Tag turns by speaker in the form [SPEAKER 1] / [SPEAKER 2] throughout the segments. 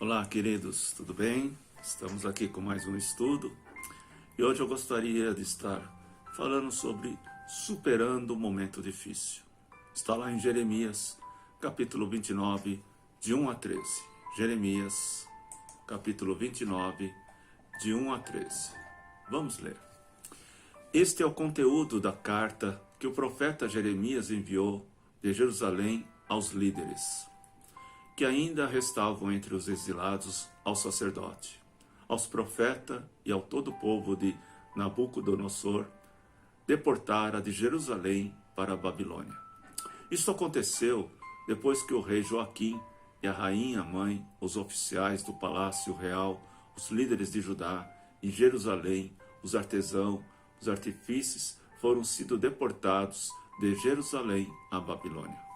[SPEAKER 1] Olá, queridos, tudo bem? Estamos aqui com mais um estudo e hoje eu gostaria de estar falando sobre superando o momento difícil. Está lá em Jeremias, capítulo 29, de 1 a 13. Jeremias, capítulo 29, de 1 a 13. Vamos ler. Este é o conteúdo da carta que o profeta Jeremias enviou de Jerusalém aos líderes que ainda restavam entre os exilados, ao sacerdote, aos profetas e ao todo o povo de Nabucodonosor, deportara de Jerusalém para a Babilônia. Isto aconteceu depois que o rei Joaquim e a rainha mãe, os oficiais do palácio real, os líderes de Judá, em Jerusalém, os artesãos, os artífices, foram sido deportados de Jerusalém à Babilônia.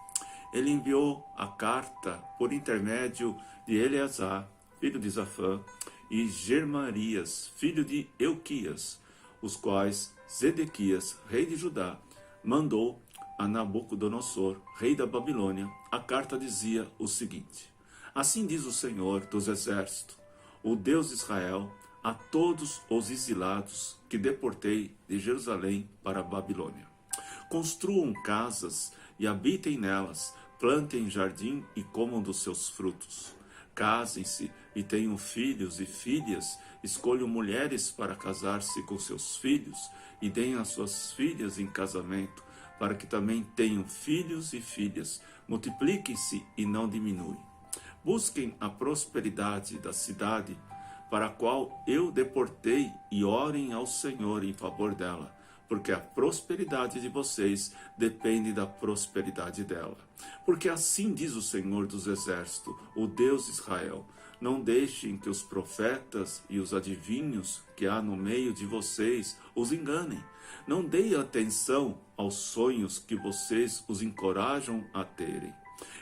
[SPEAKER 1] Ele enviou a carta por intermédio de Eleazar, filho de Zafã, e Germarias, filho de Euquias, os quais Zedequias, rei de Judá, mandou a Nabucodonosor, rei da Babilônia. A carta dizia o seguinte: Assim diz o Senhor dos Exércitos, o Deus de Israel, a todos os exilados que deportei de Jerusalém para a Babilônia. Construam casas e habitem nelas, plantem jardim e comam dos seus frutos. Casem-se e tenham filhos e filhas, escolham mulheres para casar-se com seus filhos e deem as suas filhas em casamento, para que também tenham filhos e filhas. Multipliquem-se e não diminuem. Busquem a prosperidade da cidade para a qual eu deportei e orem ao Senhor em favor dela, porque a prosperidade de vocês depende da prosperidade dela. Porque assim diz o Senhor dos Exércitos, o Deus de Israel: não deixem que os profetas e os adivinhos que há no meio de vocês os enganem. Não deem atenção aos sonhos que vocês os encorajam a terem.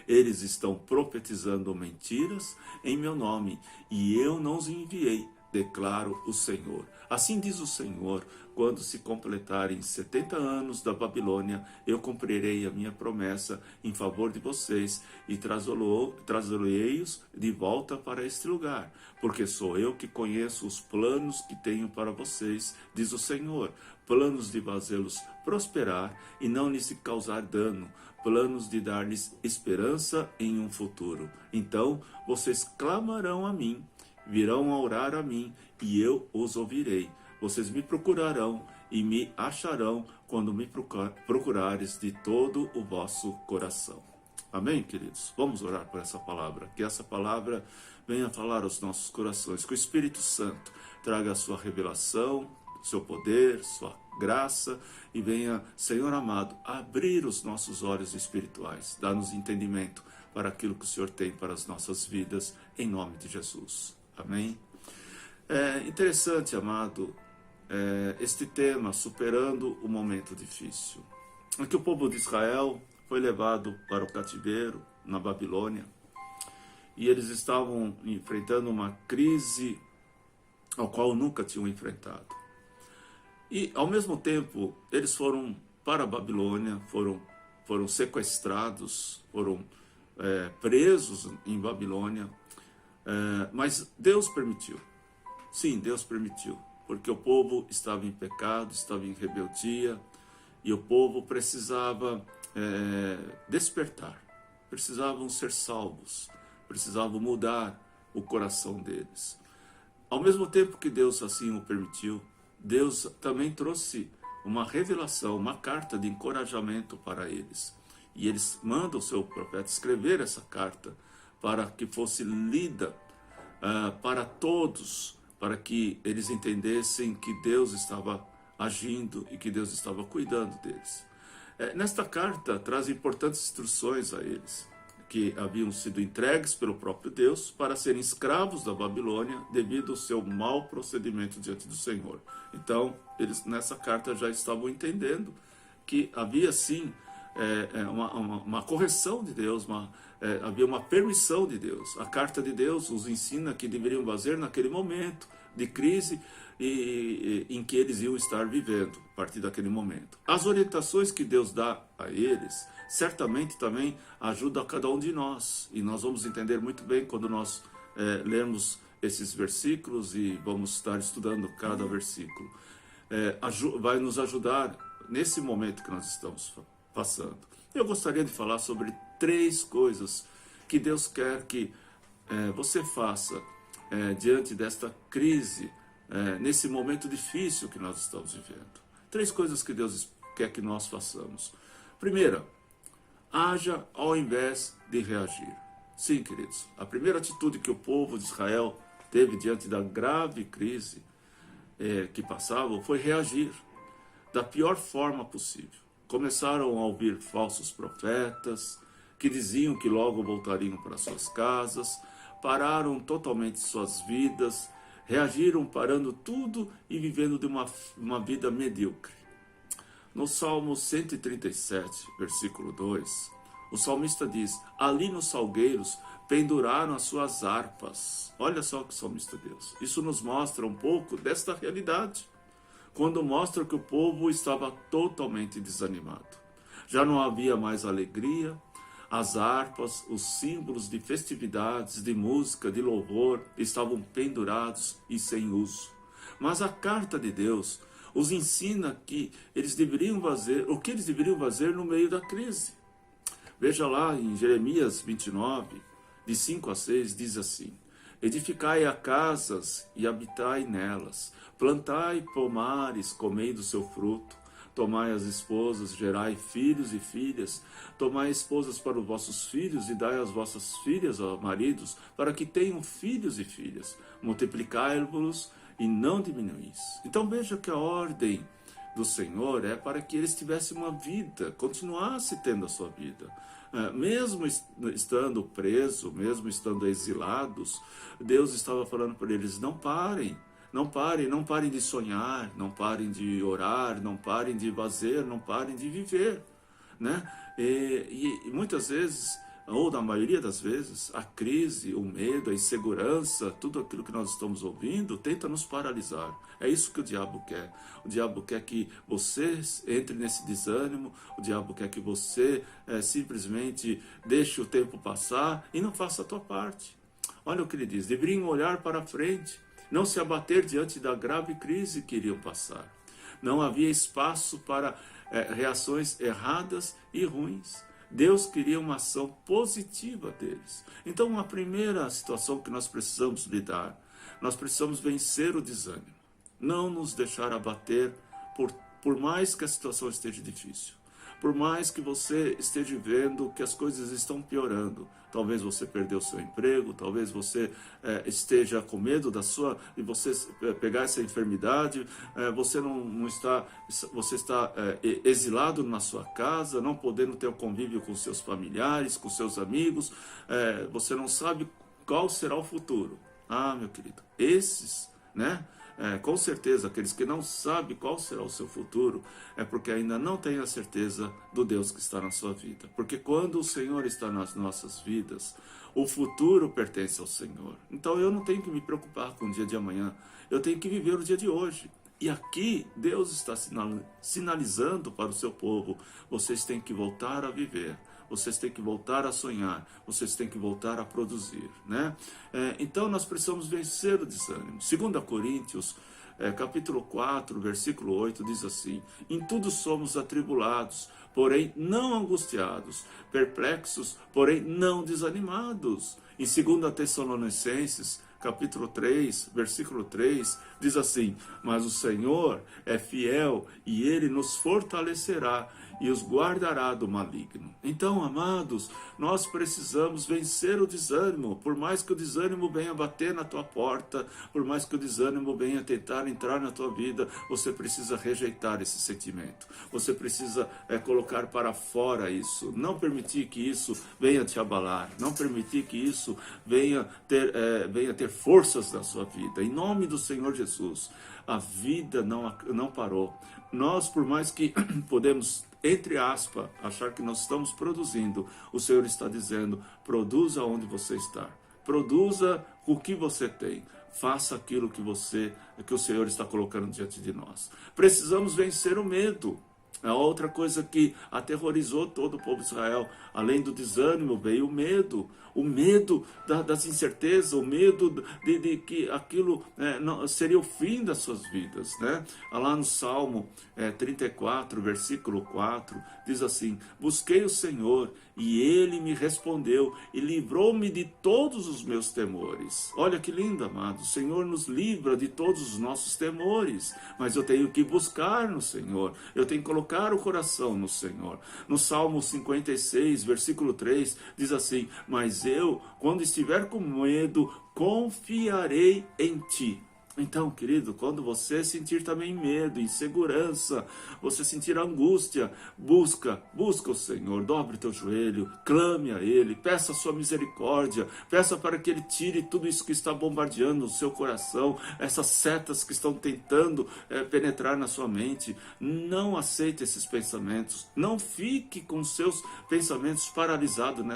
[SPEAKER 1] Eles estão profetizando mentiras em meu nome, e eu não os enviei, declaro o Senhor. Assim diz o Senhor: quando se completarem 70 anos da Babilônia, eu cumprirei a minha promessa em favor de vocês e trazê-los de volta para este lugar, porque sou eu que conheço os planos que tenho para vocês, diz o Senhor, planos de fazê-los prosperar e não lhes causar dano, planos de dar-lhes esperança em um futuro. Então vocês clamarão a mim, virão a orar a mim, e eu os ouvirei. Vocês me procurarão e me acharão quando me procurares de todo o vosso coração. Amém, queridos? Vamos orar por essa palavra. Que essa palavra venha falar aos nossos corações. Que o Espírito Santo traga a sua revelação, seu poder, sua graça, e venha, Senhor amado, abrir os nossos olhos espirituais. Dá-nos entendimento para aquilo que o Senhor tem para as nossas vidas, em nome de Jesus. Amém? É interessante, amado, este tema, superando o momento difícil. É que o povo de Israel foi levado para o cativeiro na Babilônia e eles estavam enfrentando uma crise ao qual nunca tinham enfrentado. E, ao mesmo tempo, eles foram para a Babilônia, foram sequestrados, foram presos em Babilônia, mas Deus permitiu. Sim, Deus permitiu, porque o povo estava em pecado, estava em rebeldia, e o povo precisava despertar, precisavam ser salvos, precisavam mudar o coração deles. Ao mesmo tempo que Deus assim o permitiu, Deus também trouxe uma revelação, uma carta de encorajamento para eles. E eles mandam o seu profeta escrever essa carta para que fosse lida para todos, para que eles entendessem que Deus estava agindo e que Deus estava cuidando deles. Nesta carta traz importantes instruções a eles, que haviam sido entregues pelo próprio Deus para serem escravos da Babilônia devido ao seu mau procedimento diante do Senhor. Então, eles nessa carta já estavam entendendo que havia sim uma correção de Deus, havia uma permissão de Deus. A carta de Deus os ensina que deveriam fazer naquele momento de crise em que eles iam estar vivendo, a partir daquele momento. As orientações que Deus dá a eles certamente também ajuda a cada um de nós, e nós vamos entender muito bem quando nós lermos esses versículos e vamos estar estudando cada versículo. Vai nos ajudar nesse momento que nós estamos passando. Eu gostaria de falar sobre 3 coisas que Deus quer que você faça diante desta crise, nesse momento difícil que nós estamos vivendo. 3 coisas que Deus quer que nós façamos. Primeira, haja ao invés de reagir. Sim, queridos, a primeira atitude que o povo de Israel teve diante da grave crise que passavam foi reagir da pior forma possível. Começaram a ouvir falsos profetas que diziam que logo voltariam para suas casas, pararam totalmente suas vidas, reagiram parando tudo e vivendo de uma vida medíocre. No Salmo 137, versículo 2, o salmista diz: ali nos salgueiros penduraram as suas harpas. Olha só o que o salmista diz. Isso nos mostra um pouco desta realidade, quando mostra que o povo estava totalmente desanimado. Já não havia mais alegria, as harpas, os símbolos de festividades, de música, de louvor, estavam pendurados e sem uso. Mas a carta de Deus os ensina que eles deveriam fazer, o que eles deveriam fazer no meio da crise. Veja lá em Jeremias 29, de 5 a 6, diz assim: edificai a casas e habitai nelas, plantai pomares, comei do seu fruto, tomai as esposas, gerai filhos e filhas, tomai esposas para os vossos filhos e dai as vossas filhas aos maridos, para que tenham filhos e filhas, multiplicai-vos e não diminuís. Então veja que a ordem do Senhor é para que eles tivessem uma vida, continuassem tendo a sua vida. Mesmo estando presos, mesmo estando exilados, Deus estava falando para eles: não parem, não parem, não parem de sonhar, não parem de orar, não parem de fazer, não parem de viver, né? E muitas vezes, ou na maioria das vezes, a crise, o medo, a insegurança, tudo aquilo que nós estamos ouvindo, tenta nos paralisar. É isso que o diabo quer. O diabo quer que você entre nesse desânimo, o diabo quer que você simplesmente deixe o tempo passar e não faça a tua parte. Olha o que ele diz: deveriam olhar para frente, não se abater diante da grave crise que iriam passar. Não havia espaço para reações erradas e ruins. Deus queria uma ação positiva deles. Então, a primeira situação que nós precisamos lidar, nós precisamos vencer o desânimo. Não nos deixar abater por mais que a situação esteja difícil. Por mais que você esteja vendo que as coisas estão piorando. Talvez você perdeu seu emprego, talvez você esteja com medo de você pegar essa enfermidade, você está exilado na sua casa, não podendo ter o convívio com seus familiares, com seus amigos, você não sabe qual será o futuro. Ah, meu querido, esses, né? Com certeza, aqueles que não sabem qual será o seu futuro, é porque ainda não têm a certeza do Deus que está na sua vida. Porque quando o Senhor está nas nossas vidas, o futuro pertence ao Senhor. Então eu não tenho que me preocupar com o dia de amanhã, eu tenho que viver o dia de hoje. E aqui Deus está sinalizando para o seu povo: vocês têm que voltar a viver. Vocês têm que voltar a sonhar, vocês têm que voltar a produzir, né? Então nós precisamos vencer o desânimo. 2 Coríntios, capítulo 4, versículo 8, diz assim: em tudo somos atribulados, porém não angustiados, perplexos, porém não desanimados. Em 2 Tessalonicenses, capítulo 3, versículo 3, diz assim: mas o Senhor é fiel e Ele nos fortalecerá e os guardará do maligno. Então, amados, nós precisamos vencer o desânimo. Por mais que o desânimo venha bater na tua porta, por mais que o desânimo venha tentar entrar na tua vida, você precisa rejeitar esse sentimento. Você precisa colocar para fora isso. Não permitir que isso venha te abalar. Não permitir que isso venha ter forças na sua vida. Em nome do Senhor Jesus, a vida não parou. Nós, por mais que podemos, entre aspas, achar que nós estamos produzindo, o Senhor está dizendo: produza onde você está, produza o que você tem, faça aquilo que o Senhor está colocando diante de nós. Precisamos vencer o medo. A outra coisa que aterrorizou todo o povo de Israel, além do desânimo, veio o medo das incertezas, o medo de que aquilo não, seria o fim das suas vidas, né? Lá no Salmo 34, versículo 4, diz assim: busquei o Senhor e Ele me respondeu e livrou-me de todos os meus temores. Olha que lindo, amado, o Senhor nos livra de todos os nossos temores, mas eu tenho que buscar no Senhor, eu tenho que colocar o coração no Senhor. No Salmo 56, versículo 3, diz assim: mas eu, quando estiver com medo, confiarei em Ti. Então, querido, quando você sentir também medo, insegurança, você sentir angústia, busca o Senhor, dobre teu joelho, clame a Ele, peça a sua misericórdia, peça para que Ele tire tudo isso que está bombardeando o seu coração, essas setas que estão tentando penetrar na sua mente. Não aceite esses pensamentos, não fique com seus pensamentos paralisados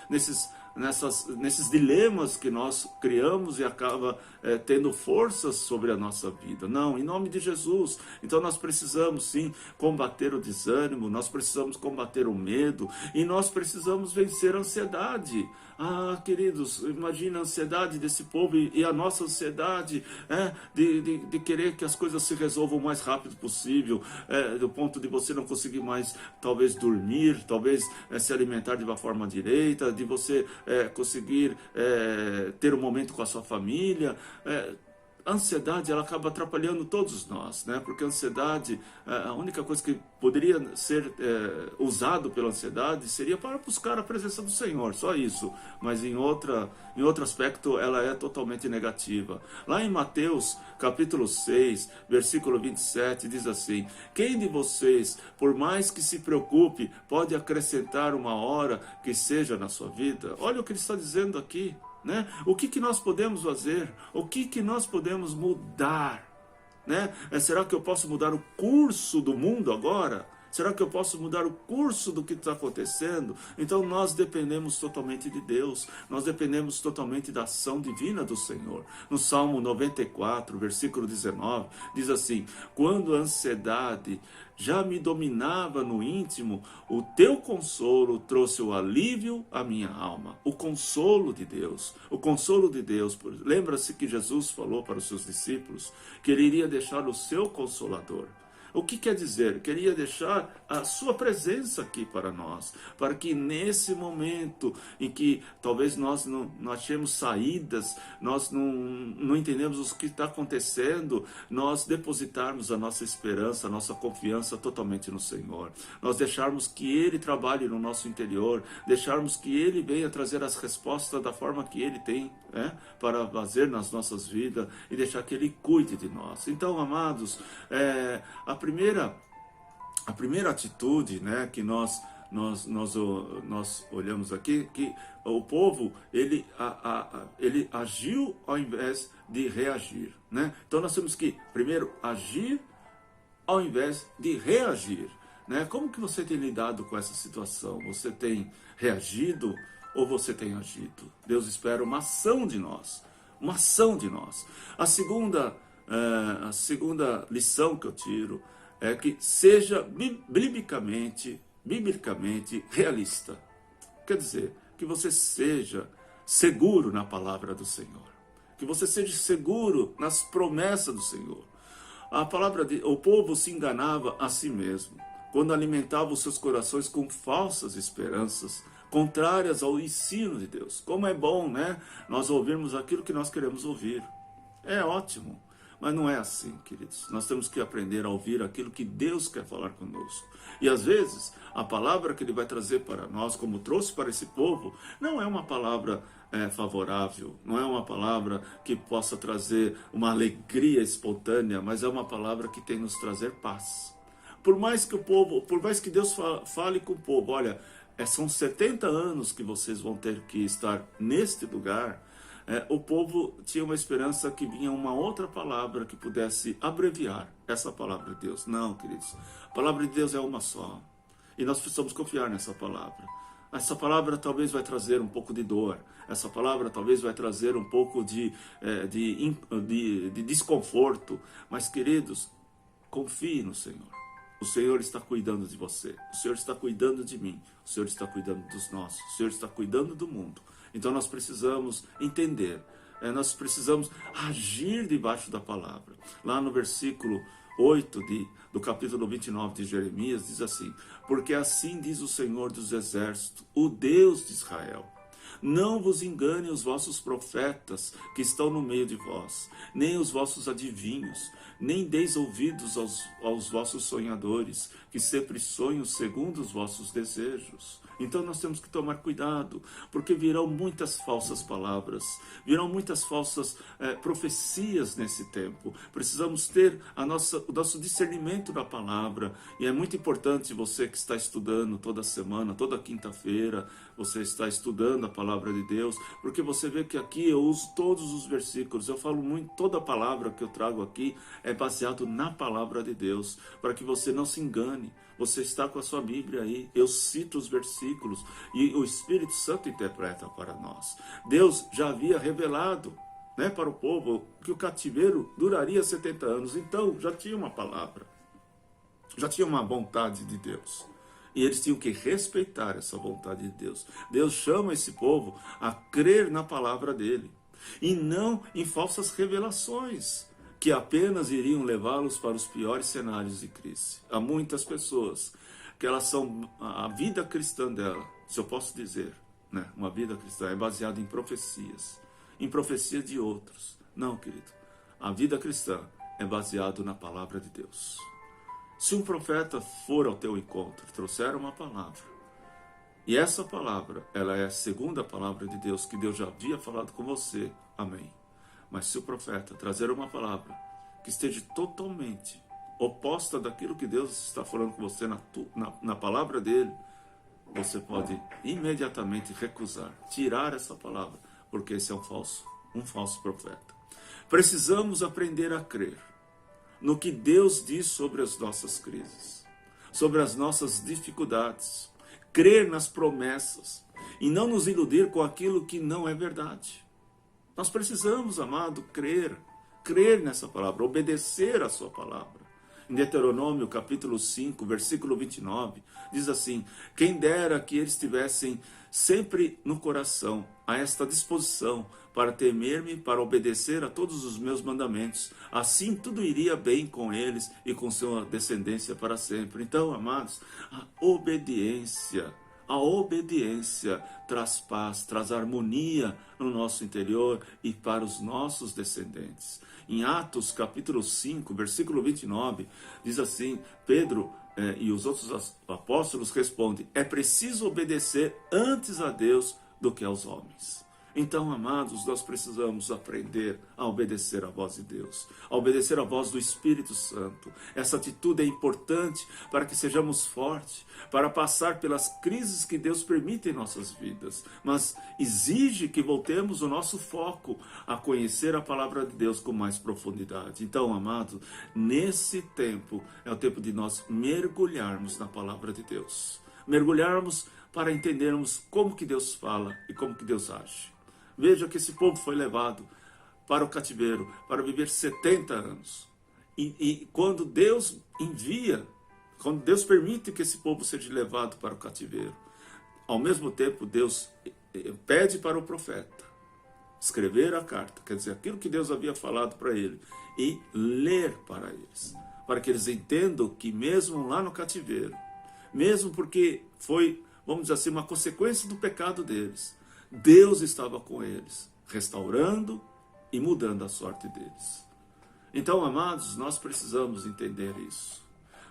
[SPEAKER 1] nesses dilemas que nós criamos e acaba tendo forças sobre a nossa vida. Não, em nome de Jesus. Então nós precisamos sim combater o desânimo, nós precisamos combater o medo e nós precisamos vencer a ansiedade. Ah, queridos, imagina a ansiedade desse povo e a nossa ansiedade de querer que as coisas se resolvam o mais rápido possível, do ponto de você não conseguir mais, talvez, dormir, talvez se alimentar de uma forma direita, de você conseguir ter um momento com a sua família. A ansiedade, ela acaba atrapalhando todos nós, né? Porque a ansiedade, a única coisa que poderia ser usado pela ansiedade seria para buscar a presença do Senhor, só isso. Mas em outro aspecto, ela é totalmente negativa. Lá em Mateus, capítulo 6, versículo 27, diz assim: quem de vocês, por mais que se preocupe, pode acrescentar uma hora que seja na sua vida? Olha o que ele está dizendo aqui. Né? O que nós podemos fazer? O que nós podemos mudar? Né? Será que eu posso mudar o curso do mundo agora? Será que eu posso mudar o curso do que está acontecendo? Então nós dependemos totalmente de Deus, nós dependemos totalmente da ação divina do Senhor. No Salmo 94, versículo 19, diz assim: quando a ansiedade já me dominava no íntimo, o teu consolo trouxe o alívio à minha alma. O consolo de Deus, o consolo de Deus. Lembra-se que Jesus falou para os seus discípulos que Ele iria deixar o seu Consolador. O que quer dizer? Queria deixar a sua presença aqui para nós, para que nesse momento em que talvez nós não achemos saídas, nós não entendemos o que está acontecendo, nós depositarmos a nossa esperança, a nossa confiança totalmente no Senhor. Nós deixarmos que Ele trabalhe no nosso interior, deixarmos que Ele venha trazer as respostas da forma que Ele tem para fazer nas nossas vidas e deixar que Ele cuide de nós. Então, amados, a primeira atitude, né, que nós olhamos aqui, que o povo ele agiu ao invés de reagir, né? Então nós temos que primeiro agir ao invés de reagir, né? Como que você tem lidado com essa situação? Você tem reagido ou você tem agido? Deus espera uma ação de nós, uma ação de nós. A segunda lição que eu tiro é que seja biblicamente realista. Quer dizer, que você seja seguro na palavra do Senhor, que você seja seguro nas promessas do Senhor. O povo se enganava a si mesmo quando alimentava os seus corações com falsas esperanças contrárias ao ensino de Deus. Como é bom, né, nós ouvirmos aquilo que nós queremos ouvir. É ótimo. Mas não é assim, queridos. Nós temos que aprender a ouvir aquilo que Deus quer falar conosco. E às vezes, a palavra que Ele vai trazer para nós, como trouxe para esse povo, não é uma palavra favorável, não é uma palavra que possa trazer uma alegria espontânea, mas é uma palavra que tem nos trazer paz. Por mais que Deus fale com o povo, olha, são 70 anos que vocês vão ter que estar neste lugar. O povo tinha uma esperança que vinha uma outra palavra que pudesse abreviar essa palavra de Deus. Não, queridos, a palavra de Deus é uma só. E nós precisamos confiar nessa palavra. Essa palavra talvez vai trazer um pouco de dor. Essa palavra talvez vai trazer um pouco de desconforto. Mas, queridos, confie no Senhor. O Senhor está cuidando de você, o Senhor está cuidando de mim, o Senhor está cuidando dos nossos, o Senhor está cuidando do mundo. Então nós precisamos entender, nós precisamos agir debaixo da palavra. Lá no versículo 8 do capítulo 29 de Jeremias, diz assim: porque assim diz o Senhor dos exércitos, o Deus de Israel: não vos engane os vossos profetas que estão no meio de vós, nem os vossos adivinhos, nem deis ouvidos aos vossos sonhadores, que sempre sonham segundo os vossos desejos. Então nós temos que tomar cuidado, porque virão muitas falsas palavras, virão muitas falsas profecias nesse tempo. Precisamos ter o nosso discernimento da palavra, e é muito importante você que está estudando toda semana, toda quinta-feira, você está estudando a palavra de Deus, porque você vê que aqui eu uso todos os versículos, eu falo muito, toda a palavra que eu trago aqui é baseado na palavra de Deus, para que você não se engane. Você está com a sua Bíblia aí, eu cito os versículos e o Espírito Santo interpreta para nós. Deus já havia revelado, para o povo que o cativeiro duraria 70 anos, então já tinha uma palavra, já tinha uma vontade de Deus. E eles tinham que respeitar essa vontade de Deus. Deus chama esse povo a crer na palavra dele, e não em falsas revelações, que apenas iriam levá-los para os piores cenários de crise. Há muitas pessoas que elas são, a vida cristã dela, se eu posso dizer, uma vida cristã é baseada em profecias de outros. Não, querido, a vida cristã é baseada na palavra de Deus. Se um profeta for ao teu encontro, trouxer uma palavra, e essa palavra, ela é segundo a palavra de Deus, que Deus já havia falado com você, amém. Mas se o profeta trazer uma palavra que esteja totalmente oposta daquilo que Deus está falando com você na palavra dele, você pode imediatamente recusar, tirar essa palavra, porque esse é um falso profeta. Precisamos aprender a crer no que Deus diz sobre as nossas crises, sobre as nossas dificuldades, crer nas promessas e não nos iludir com aquilo que não é verdade. Nós precisamos, amado, crer nessa palavra, obedecer a sua palavra. Em Deuteronômio, capítulo 5, versículo 29, diz assim: quem dera que eles tivessem sempre no coração a esta disposição para temer-me, para obedecer a todos os meus mandamentos, assim tudo iria bem com eles e com sua descendência para sempre. Então, amados, a obediência traz paz, traz harmonia no nosso interior e para os nossos descendentes. Em Atos capítulo 5, versículo 29, diz assim: Pedro e os outros apóstolos respondem: é preciso obedecer antes a Deus do que aos homens. Então, amados, nós precisamos aprender a obedecer a voz de Deus, a obedecer a voz do Espírito Santo. Essa atitude é importante para que sejamos fortes, para passar pelas crises que Deus permite em nossas vidas, mas exige que voltemos o nosso foco a conhecer a palavra de Deus com mais profundidade. Então, amados, nesse tempo é o tempo de nós mergulharmos na palavra de Deus, mergulharmos para entendermos como que Deus fala e como que Deus age. Veja que esse povo foi levado para o cativeiro, para viver 70 anos. E quando Deus envia, quando Deus permite que esse povo seja levado para o cativeiro, ao mesmo tempo Deus pede para o profeta escrever a carta, quer dizer, aquilo que Deus havia falado para ele, e ler para eles, para que eles entendam que mesmo lá no cativeiro, mesmo porque foi, vamos dizer assim, uma consequência do pecado deles, Deus estava com eles, restaurando e mudando a sorte deles. Então, amados, nós precisamos entender isso.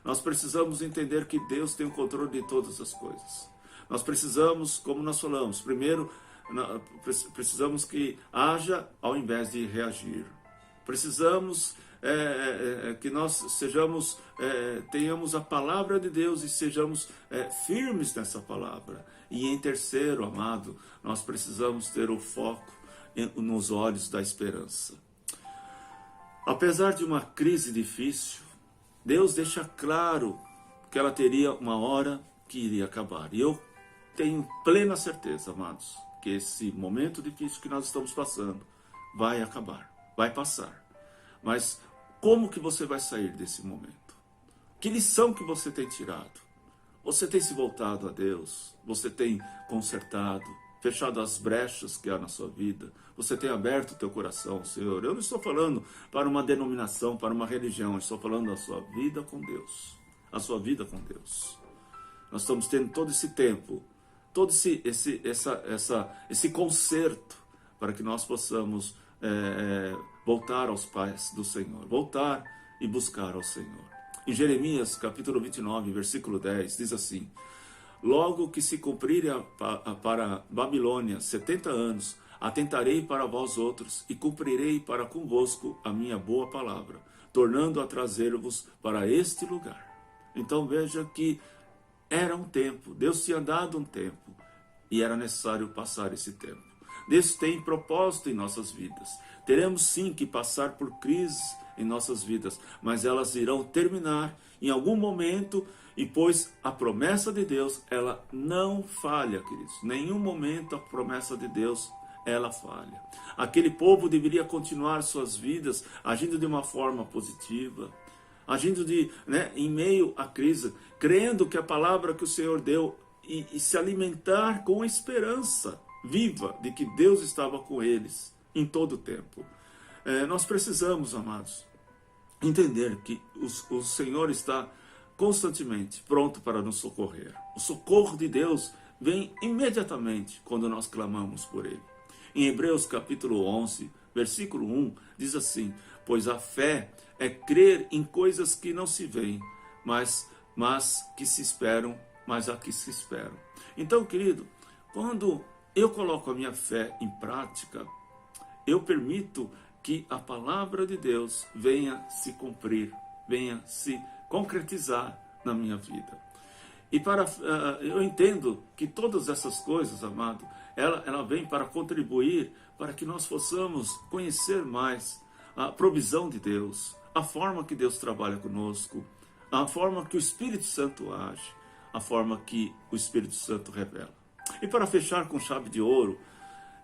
[SPEAKER 1] Nós precisamos entender que Deus tem o controle de todas as coisas. Nós precisamos, como nós falamos, primeiro, precisamos que haja ao invés de reagir. Precisamos que nós tenhamos a palavra de Deus e sejamos firmes nessa palavra. E em terceiro, amado, nós precisamos ter o foco nos olhos da esperança. Apesar de uma crise difícil, Deus deixa claro que ela teria uma hora que iria acabar. E eu tenho plena certeza, amados, que esse momento difícil que nós estamos passando vai acabar, vai passar. Mas como que você vai sair desse momento? Que lição que você tem tirado? Você tem se voltado a Deus? Você tem consertado, fechado as brechas que há na sua vida? Você tem aberto o teu coração ao Senhor? Eu não estou falando para uma denominação, para uma religião. Eu estou falando da sua vida com Deus. A sua vida com Deus. Nós estamos tendo todo esse tempo, todo esse conserto, para que nós possamos voltar aos pés do Senhor. Voltar e buscar ao Senhor. Em Jeremias, capítulo 29, versículo 10, diz assim: logo que se cumprirem para Babilônia 70 anos, atentarei para vós outros e cumprirei para convosco a minha boa palavra, tornando a trazer-vos para este lugar. Então veja que era um tempo, Deus tinha dado um tempo e era necessário passar esse tempo. Deus tem propósito em nossas vidas. Teremos sim que passar por crises em nossas vidas, mas elas irão terminar em algum momento, e pois a promessa de Deus, ela não falha, queridos. Nenhum momento a promessa de Deus, ela falha. Aquele povo deveria continuar suas vidas agindo de uma forma positiva, agindo em meio à crise, crendo que a palavra que o Senhor deu e se alimentar com a esperança viva de que Deus estava com eles em todo o tempo. Nós precisamos, amados, entender que o Senhor está constantemente pronto para nos socorrer. O socorro de Deus vem imediatamente quando nós clamamos por Ele. Em Hebreus capítulo 11, versículo 1, diz assim: pois a fé é crer em coisas que não se veem, mas que se esperam, mas a que se esperam. Então, querido, quando eu coloco a minha fé em prática, eu permito que a palavra de Deus venha se cumprir, venha se concretizar na minha vida. E eu entendo que todas essas coisas, amado, ela vem para contribuir para que nós possamos conhecer mais a provisão de Deus, a forma que Deus trabalha conosco, a forma que o Espírito Santo age, a forma que o Espírito Santo revela. E para fechar com chave de ouro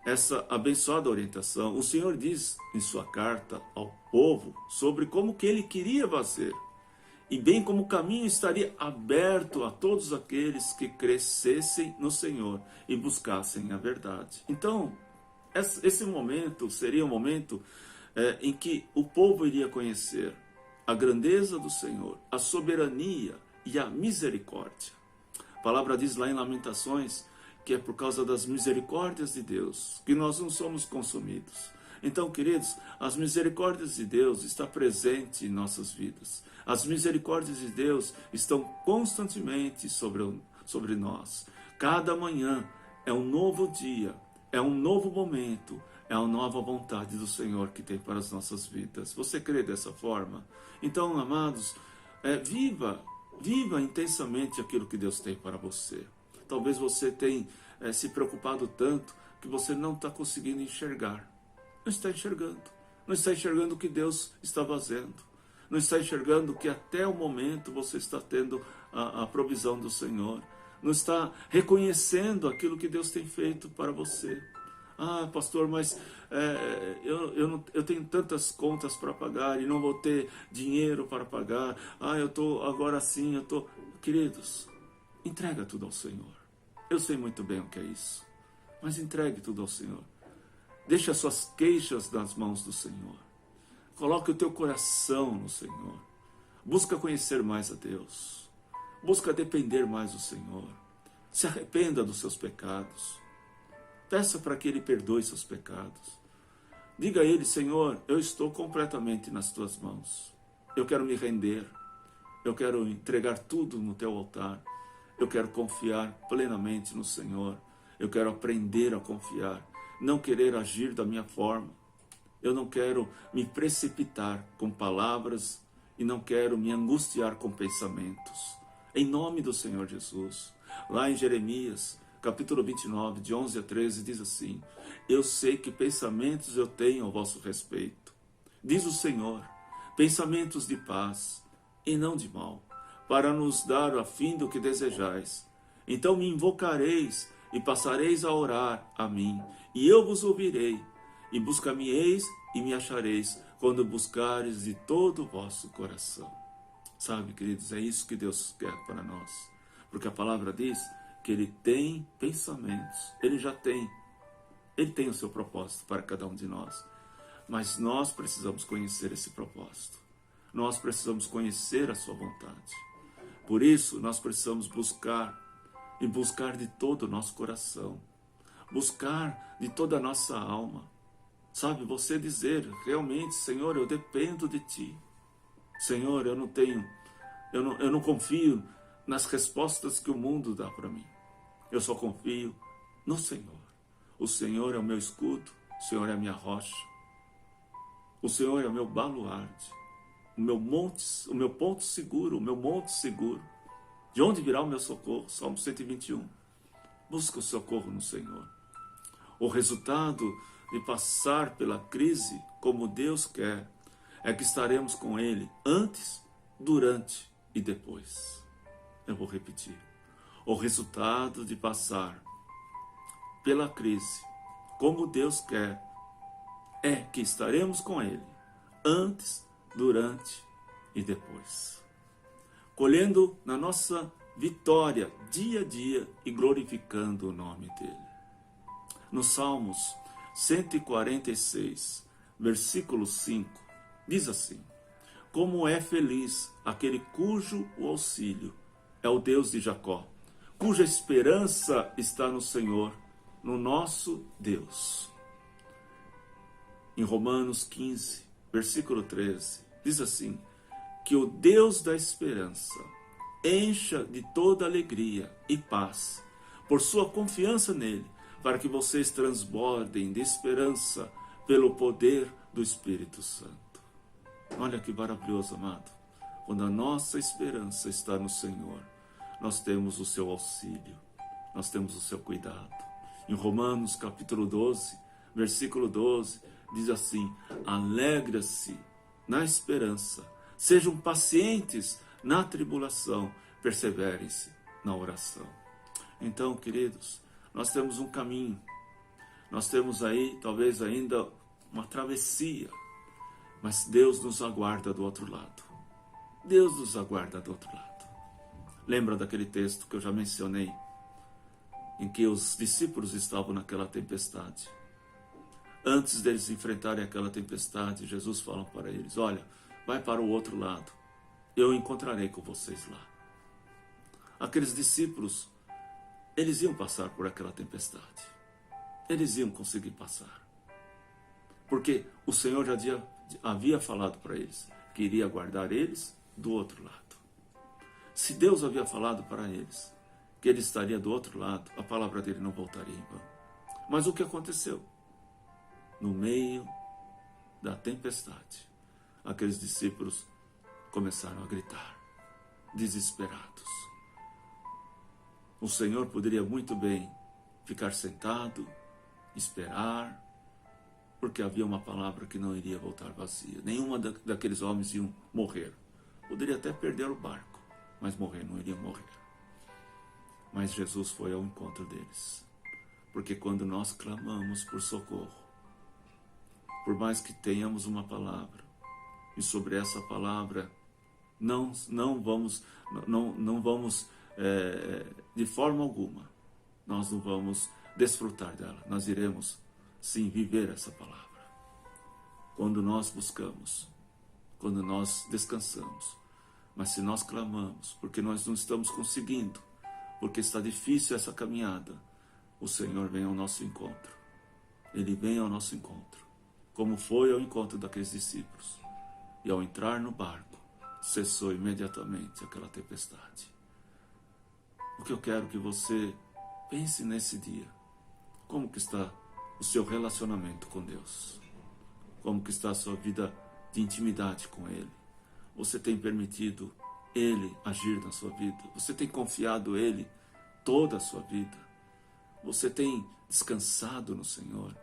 [SPEAKER 1] essa abençoada orientação, o Senhor diz em sua carta ao povo sobre como que Ele queria fazer, e bem como o caminho estaria aberto a todos aqueles que crescessem no Senhor e buscassem a verdade. Então, esse momento seria um momento em que o povo iria conhecer a grandeza do Senhor, a soberania e a misericórdia. A palavra diz lá em Lamentações que é por causa das misericórdias de Deus que nós não somos consumidos. Então, queridos, as misericórdias de Deus estão presentes em nossas vidas. As misericórdias de Deus estão constantemente sobre nós. Cada manhã é um novo dia, é um novo momento, é uma nova vontade do Senhor que tem para as nossas vidas. Você crê dessa forma? Então, amados, viva intensamente aquilo que Deus tem para você. Talvez você tenha se preocupado tanto que você não está conseguindo enxergar. Não está enxergando. Não está enxergando o que Deus está fazendo. Não está enxergando que até o momento você está tendo a provisão do Senhor. Não está reconhecendo aquilo que Deus tem feito para você. Ah, pastor, mas eu tenho tantas contas para pagar e não vou ter dinheiro para pagar. Ah, eu estou agora assim, Queridos, entrega tudo ao Senhor. Eu sei muito bem o que é isso, mas entregue tudo ao Senhor. Deixe as suas queixas nas mãos do Senhor. Coloque o teu coração no Senhor. Busca conhecer mais a Deus. Busca depender mais do Senhor. Se arrependa dos seus pecados. Peça para que Ele perdoe seus pecados. Diga a Ele: Senhor, eu estou completamente nas tuas mãos. Eu quero me render. Eu quero entregar tudo no teu altar. Eu quero confiar plenamente no Senhor. Eu quero aprender a confiar. Não querer agir da minha forma. Eu não quero me precipitar com palavras e não quero me angustiar com pensamentos. Em nome do Senhor Jesus. Lá em Jeremias, capítulo 29, de 11 a 13, diz assim: eu sei que pensamentos eu tenho ao vosso respeito. Diz o Senhor: pensamentos de paz e não de mal, para nos dar a fim do que desejais. Então me invocareis e passareis a orar a mim, e eu vos ouvirei, e buscar-me-eis e me achareis, quando buscareis de todo o vosso coração. Sabe, queridos, é isso que Deus quer para nós. Porque a palavra diz que Ele tem pensamentos, Ele já tem. Ele tem o seu propósito para cada um de nós. Mas nós precisamos conhecer esse propósito. Nós precisamos conhecer a sua vontade. Por isso, nós precisamos buscar, e buscar de todo o nosso coração. Buscar de toda a nossa alma. Sabe, você dizer realmente, Senhor, eu dependo de Ti. Senhor, eu não confio nas respostas que o mundo dá para mim. Eu só confio no Senhor. O Senhor é o meu escudo, o Senhor é a minha rocha. O Senhor é o meu baluarte, o meu ponto seguro, o meu monte seguro. De onde virá o meu socorro? Salmo 121. Busca o socorro no Senhor. O resultado de passar pela crise como Deus quer é que estaremos com Ele antes, durante e depois. Eu vou repetir. O resultado de passar pela crise como Deus quer é que estaremos com Ele antes, durante e depois. Colhendo na nossa vitória dia a dia e glorificando o nome dEle. Nos Salmos 146, versículo 5, diz assim: como é feliz aquele cujo o auxílio é o Deus de Jacó, cuja esperança está no Senhor, no nosso Deus. Em Romanos 15, versículo 13, diz assim: que o Deus da esperança encha de toda alegria e paz por sua confiança nele, para que vocês transbordem de esperança pelo poder do Espírito Santo. Olha que maravilhoso, amado. Quando a nossa esperança está no Senhor, nós temos o seu auxílio, nós temos o seu cuidado. Em Romanos capítulo 12, versículo 12, diz assim: alegra-se na esperança, sejam pacientes na tribulação, perseverem-se na oração. Então, queridos, nós temos um caminho, nós temos aí talvez ainda uma travessia, mas Deus nos aguarda do outro lado. Deus nos aguarda do outro lado. Lembra daquele texto que eu já mencionei, em que os discípulos estavam naquela tempestade? Antes deles enfrentarem aquela tempestade, Jesus fala para eles: olha, vai para o outro lado, eu encontrarei com vocês lá. Aqueles discípulos, eles iam passar por aquela tempestade. Eles iam conseguir passar. Porque o Senhor já havia falado para eles que iria guardar eles do outro lado. Se Deus havia falado para eles que Ele estaria do outro lado, a palavra dele não voltaria em vão. Mas o que aconteceu? No meio da tempestade, aqueles discípulos começaram a gritar, desesperados. O Senhor poderia muito bem ficar sentado, esperar, porque havia uma palavra que não iria voltar vazia. Nenhuma daqueles homens iam morrer. Poderia até perder o barco, mas morrer não iriam morrer. Mas Jesus foi ao encontro deles. Porque quando nós clamamos por socorro, por mais que tenhamos uma palavra, e sobre essa palavra não vamos de forma alguma, nós não vamos desfrutar dela. Nós iremos sim viver essa palavra. Quando nós buscamos, quando nós descansamos. Mas se nós clamamos, porque nós não estamos conseguindo, porque está difícil essa caminhada, o Senhor vem ao nosso encontro. Ele vem ao nosso encontro, como foi ao encontro daqueles discípulos. E ao entrar no barco, cessou imediatamente aquela tempestade. O que eu quero que você pense nesse dia: como que está o seu relacionamento com Deus? Como que está a sua vida de intimidade com Ele? Você tem permitido Ele agir na sua vida? Você tem confiado Ele toda a sua vida? Você tem descansado no Senhor?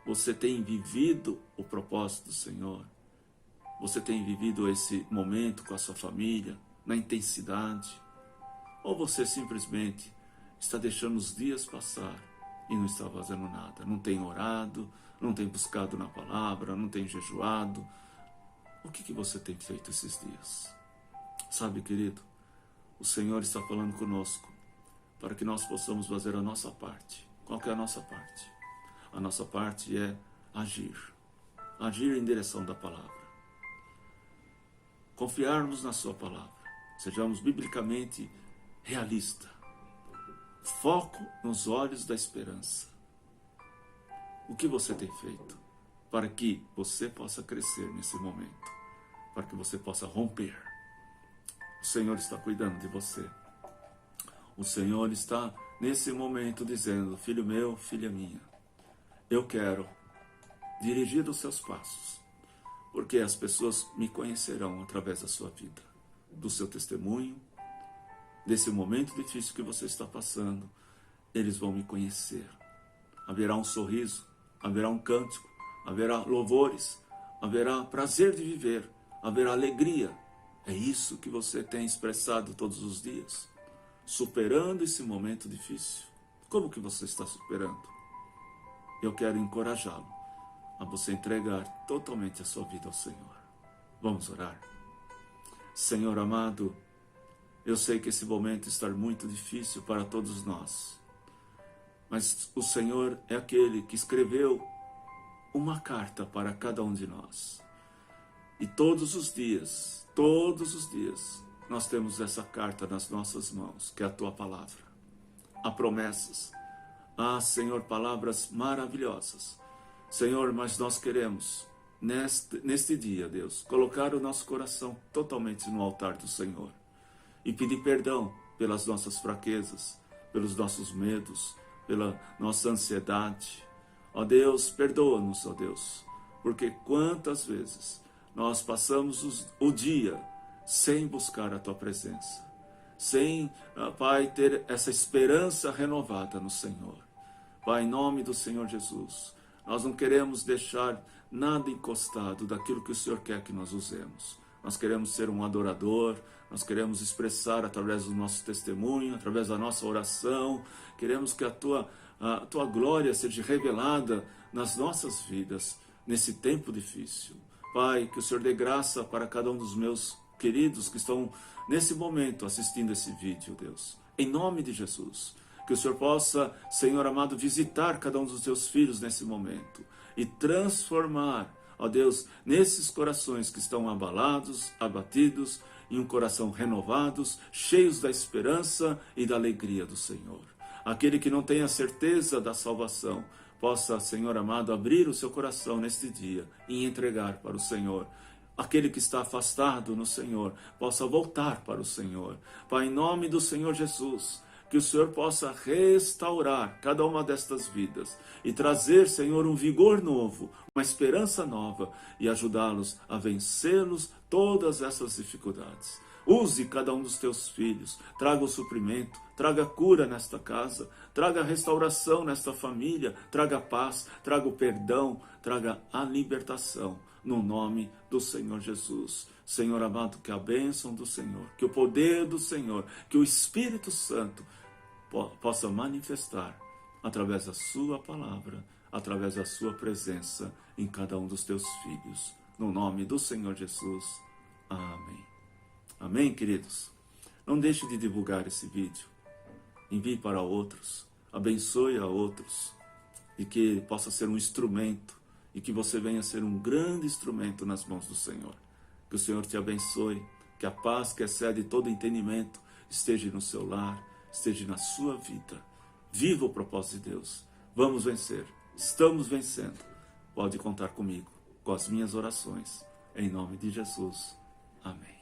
[SPEAKER 1] Você tem vivido o propósito do Senhor? Você tem vivido esse momento com a sua família, na intensidade? Ou você simplesmente está deixando os dias passar e não está fazendo nada? Não tem orado, não tem buscado na palavra, não tem jejuado? O que você tem feito esses dias? Sabe, querido, o Senhor está falando conosco para que nós possamos fazer a nossa parte. Qual que é a nossa parte? A nossa parte é agir. Agir em direção da palavra. Confiarmos na sua palavra. Sejamos biblicamente realistas. Foco nos olhos da esperança. O que você tem feito para que você possa crescer nesse momento? Para que você possa romper. O Senhor está cuidando de você. O Senhor está nesse momento dizendo: filho meu, filha minha, eu quero dirigir os seus passos, porque as pessoas me conhecerão através da sua vida, do seu testemunho, desse momento difícil que você está passando. Eles vão me conhecer. Haverá um sorriso, haverá um cântico, haverá louvores, haverá prazer de viver, haverá alegria. É isso que você tem expressado todos os dias, superando esse momento difícil. Como que você está superando? Eu quero encorajá-lo a você entregar totalmente a sua vida ao Senhor. Vamos orar. Senhor amado, eu sei que esse momento está muito difícil para todos nós, mas o Senhor é aquele que escreveu uma carta para cada um de nós. E todos os dias, nós temos essa carta nas nossas mãos, que é a Tua Palavra. Há promessas, há, Senhor, palavras maravilhosas. Senhor, mas nós queremos, neste dia, Deus, colocar o nosso coração totalmente no altar do Senhor e pedir perdão pelas nossas fraquezas, pelos nossos medos, pela nossa ansiedade. Ó Deus, perdoa-nos, ó Deus, porque quantas vezes nós passamos o dia sem buscar a Tua presença, sem, Pai, ter essa esperança renovada no Senhor. Pai, em nome do Senhor Jesus, nós não queremos deixar nada encostado daquilo que o Senhor quer que nós usemos. Nós queremos ser um adorador, nós queremos expressar através do nosso testemunho, através da nossa oração, queremos que a Tua glória seja revelada nas nossas vidas, nesse tempo difícil. Pai, que o Senhor dê graça para cada um dos meus queridos que estão nesse momento assistindo esse vídeo, Deus. Em nome de Jesus, que o Senhor possa, Senhor amado, visitar cada um dos Teus filhos nesse momento e transformar, ó Deus, nesses corações que estão abalados, abatidos, em um coração renovados, cheios da esperança e da alegria do Senhor. Aquele que não tem a certeza da salvação, possa, Senhor amado, abrir o seu coração neste dia e entregar para o Senhor. Aquele que está afastado no Senhor, possa voltar para o Senhor. Pai, em nome do Senhor Jesus, que o Senhor possa restaurar cada uma destas vidas e trazer, Senhor, um vigor novo, uma esperança nova e ajudá-los a vencê-los todas essas dificuldades. Use cada um dos Teus filhos, traga o suprimento, traga cura nesta casa, traga restauração nesta família, traga paz, traga o perdão, traga a libertação, no nome do Senhor Jesus. Senhor amado, que a bênção do Senhor, que o poder do Senhor, que o Espírito Santo possa manifestar através da Sua palavra, através da Sua presença em cada um dos Teus filhos. No nome do Senhor Jesus. Amém. Amém, queridos? Não deixe de divulgar esse vídeo. Envie para outros. Abençoe a outros. E que possa ser um instrumento. E que você venha ser um grande instrumento nas mãos do Senhor. Que o Senhor te abençoe. Que a paz que excede todo entendimento esteja no seu lar, esteja na sua vida. Viva o propósito de Deus. Vamos vencer. Estamos vencendo. Pode contar comigo, com as minhas orações. Em nome de Jesus. Amém.